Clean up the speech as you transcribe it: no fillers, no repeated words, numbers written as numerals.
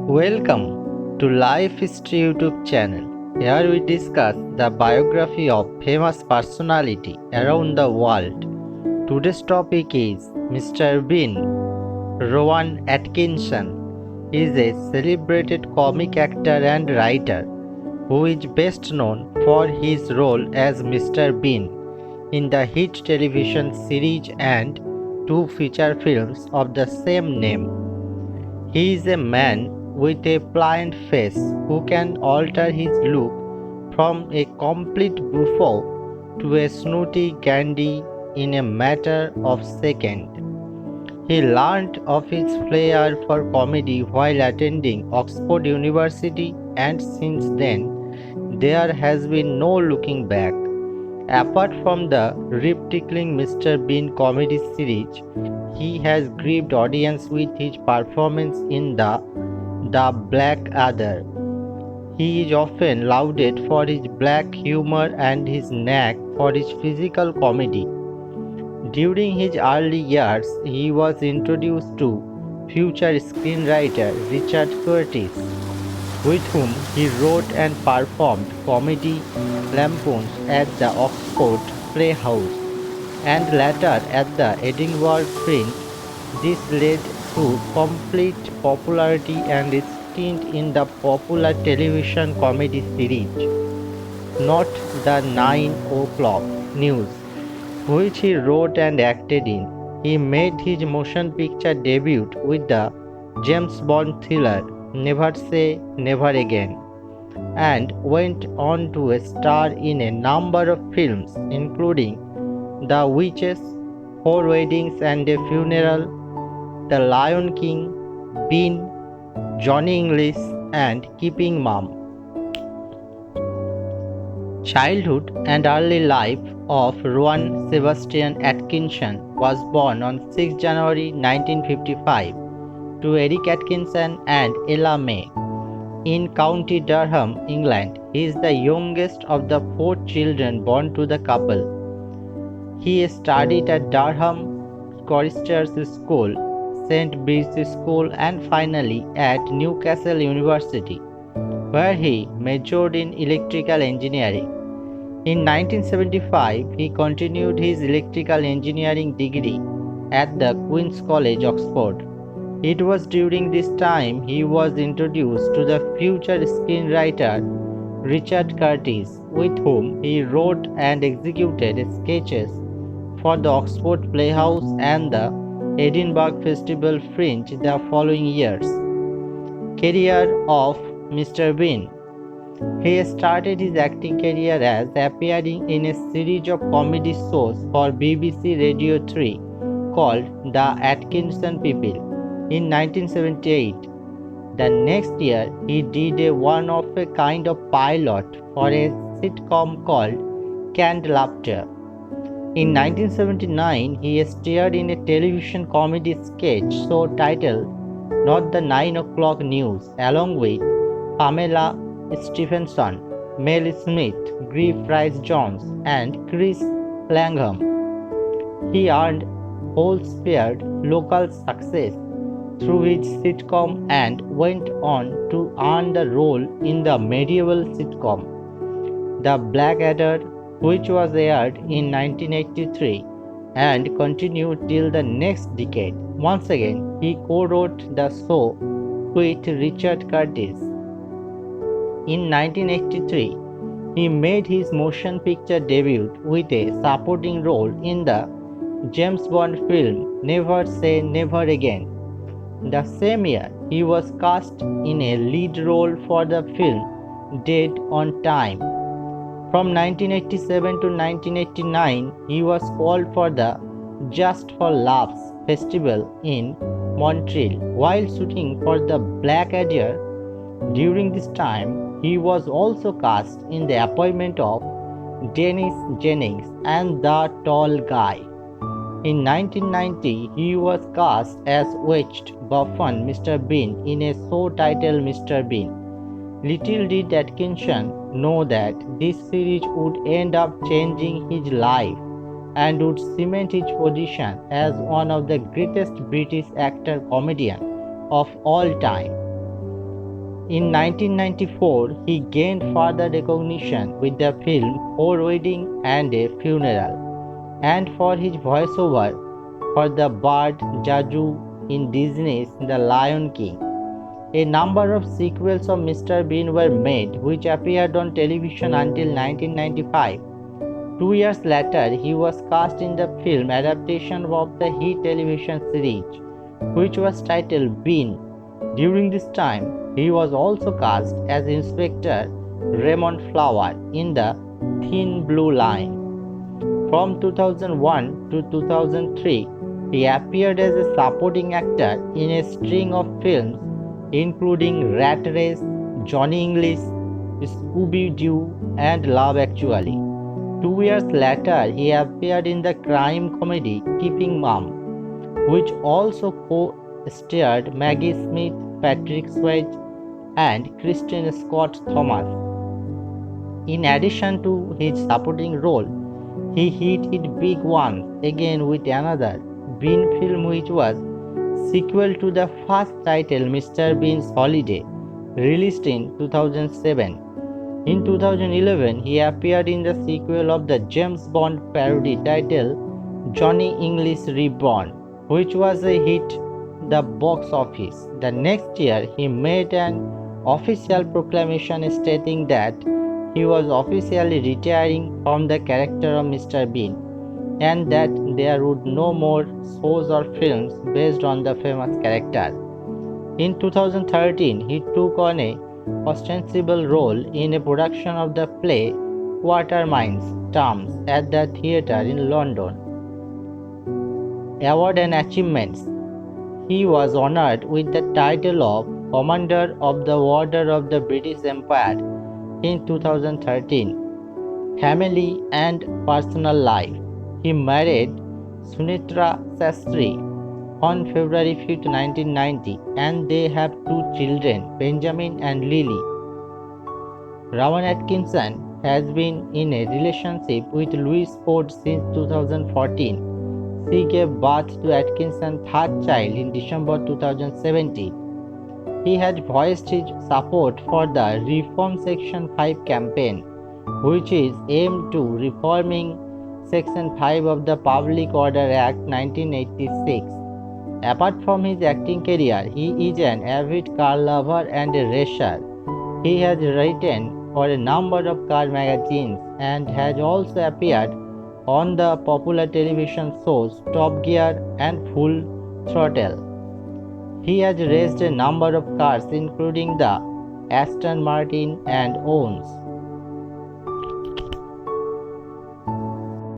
Welcome to Life History YouTube channel. Here we discuss the biography of famous personality around the world. Today's topic is Mr. Bean. Rowan Atkinson is a celebrated comic actor and writer who is best known for his role as Mr. Bean in the hit television series and two feature films of the same name. He is a man with a pliant face who can alter his look from a complete buffoon to a snooty dandy in a matter of seconds. He learned of his flair for comedy while attending Oxford University, and since then, there has been no looking back. Apart from the rip-tickling Mr. Bean comedy series, he has gripped audience with his performance in The Blackadder. He is often lauded for his black humor and his knack for his physical comedy. During his early years, he was introduced to future screenwriter Richard Curtis, with whom he wrote and performed comedy lampoons at the Oxford Playhouse and later at the Edinburgh Fringe. This led to complete popularity and a stint in the popular television comedy series, Not the 9 O'Clock News, which he wrote and acted in. He made his motion picture debut with the James Bond thriller Never Say Never Again, and went on to star in a number of films including The Witches, Four Weddings and a Funeral, The Lion King, Bean, Johnny English, and Keeping Mum. Childhood and early life of Rowan Sebastian Atkinson was born on 6 January 1955 to Eric Atkinson and Ella May in County Durham, England. He is the youngest of the four children born to the couple. He studied at Durham Choristers School, St. Bede's School, and finally at Newcastle University, where he majored in electrical engineering. In 1975, he continued his electrical engineering degree at the Queen's College, Oxford. It was during this time he was introduced to the future screenwriter Richard Curtis, with whom he wrote and executed sketches for the Oxford Playhouse and the Edinburgh Festival Fringe the following years. Career of Mr. Bean. He started his acting career as appearing in a series of comedy shows for BBC Radio 3 called The Atkinson People in 1978. The next year, he did a one-of-a-kind pilot for a sitcom called Canned Laughter. In 1979, he starred in a television comedy sketch show titled Not the 9 O'Clock News, along with Pamela Stephenson, Mel Smith, Griff Rice-Jones, and Chris Langham. He earned wholesale local success through his sitcom and went on to earn the role in the medieval sitcom The Blackadder, which was aired in 1983 and continued till the next decade. Once again, he co-wrote the show with Richard Curtis. In 1983, he made his motion picture debut with a supporting role in the James Bond film Never Say Never Again. The same year, he was cast in a lead role for the film Dead on Time. From 1987 to 1989, he was called for the Just for Laughs festival in Montreal while shooting for the Blackadder. During this time, he was also cast in The Appointment of Dennis Jennings and The Tall Guy. In 1990, he was cast as Wedged Buffon Mr. Bean in a show titled Mr. Bean. Little did Atkinson know that this series would end up changing his life and would cement his position as one of the greatest British actor-comedians of all time. In 1994, he gained further recognition with the film Four Weddings and a Funeral, and for his voiceover for the bird Jaju in Disney's The Lion King. A number of sequels of Mr. Bean were made, which appeared on television until 1995. 2 years later, he was cast in the film adaptation of the hit television series, which was titled Bean. During this time, he was also cast as Inspector Raymond Flower in The Thin Blue Line. From 2001 to 2003, he appeared as a supporting actor in a string of films including Rat Race, Johnny English, Scooby-Doo, and Love Actually. 2 years later, he appeared in the crime comedy Keeping Mum, which also co-starred Maggie Smith, Patrick Swayze, and Kristen Scott Thomas. In addition to his supporting role, he hit it big once again with another Bean film, which was sequel to the first title Mr. Bean's Holiday, released in 2007. In 2011, he appeared in the sequel of the James Bond parody titled Johnny English Reborn, which was a hit the box office. The next year, he made an official proclamation stating that he was officially retiring from the character of Mr. Bean and that there would no more shows or films based on the famous character. In 2013, he took on a ostensible role in a production of the play Watermine's Terms at the theatre in London. Award and achievements. He was honored with the title of Commander of the Order of the British Empire in 2013. Family and personal life. He married Sunitra Sastry on February 5, 1990, and they have two children, Benjamin and Lily. Rowan Atkinson has been in a relationship with Louise Ford since 2014. She gave birth to Atkinson's third child in December 2017. He has voiced his support for the Reform Section 5 campaign, which is aimed to reforming Section 5 of the Public Order Act 1986. Apart from his acting career, he is an avid car lover and a racer. He has written for a number of car magazines and has also appeared on the popular television shows Top Gear and Full Throttle. He has raced a number of cars including the Aston Martin and owns